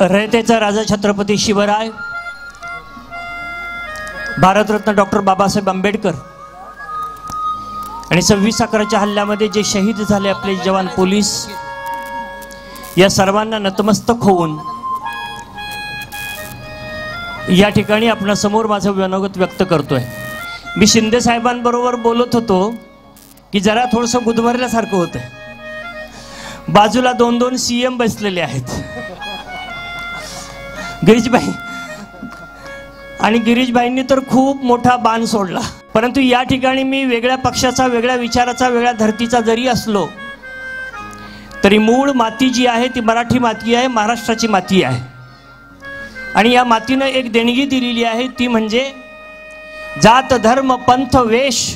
रयतेचा राजा Chhatrapati Shivray, Bharat Ratna doctor Babasaheb Ambedkar आणि 26/11च्या हल्ल्यामध्ये जे शहीद झाले आपले जवान पोलीस, या सर्वांना नतमस्तक होऊन या ठिकाणी आपल्या समोर माझं मनोगत व्यक्त करतोय। मी शिंदे साहेबांबरोबर बोलत होतो की जरा थोडंसं गुदमरल्यासारखं होतं। बाजूला 2-2 सीएम बसलेले आहेत, गिरीशभाई, आणि गिरीशभाईंनी तर खूप मोठा बाण सोडला। परंतु या ठिकाणी मी वेगळ्या पक्षाचा, वेगळ्या विचाराचा, वेगळ्या धर्तीचा जरी असलो तरी मूळ माती जी आहे ती मराठी माती आहे, महाराष्ट्राची माती आहे। आणि या मातीनं एक देणगी दिलेली आहे, ती म्हणजे जात धर्म पंथ वेश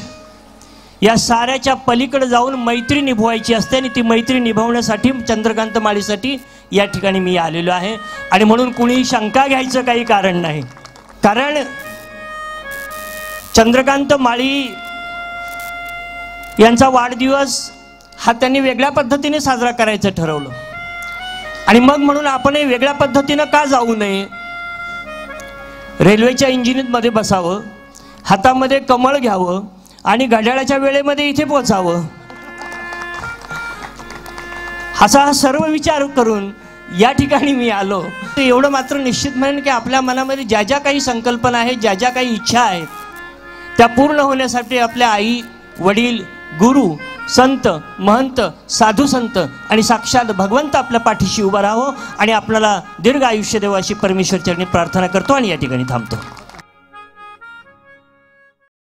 या साऱ्याच्या पलीकडे जाऊन मैत्री निभवायची असते। आणि ती मैत्री निभवण्यासाठी चंद्रकांत माळीसाठी या ठिकाणी मी आलेलो आहे। आणि म्हणून कुणी शंका घ्यायचं काही कारण नाही, कारण चंद्रकांत माळी यांचा वाढदिवस हा त्यांनी वेगळ्या पद्धतीने साजरा करायचं ठरवलं। आणि मग म्हणून आपण वेगळ्या पद्धतीने का जाऊ नये, रेल्वेच्या इंजिनमध्ये बसावं, हातामध्ये कमळ घ्यावं आणि घड्याळाच्या वेळेमध्ये इथे पोहोचावं, असा हा सर्व विचार करून या ठिकाणी मी आलो। तर एवढं मात्र निश्चित म्हणेन की आपल्या मनामध्ये ज्या ज्या काही संकल्पना आहेत, ज्या ज्या काही इच्छा आहेत, त्या पूर्ण होण्यासाठी आपल्या आई वडील गुरु संत महंत साधू संत आणि साक्षात भगवंत आपल्या पाठीशी उभा राहावं आणि आपल्याला दीर्घ आयुष्य देवा अशी परमेश्वर चरणी प्रार्थना करतो आणि या ठिकाणी थांबतो।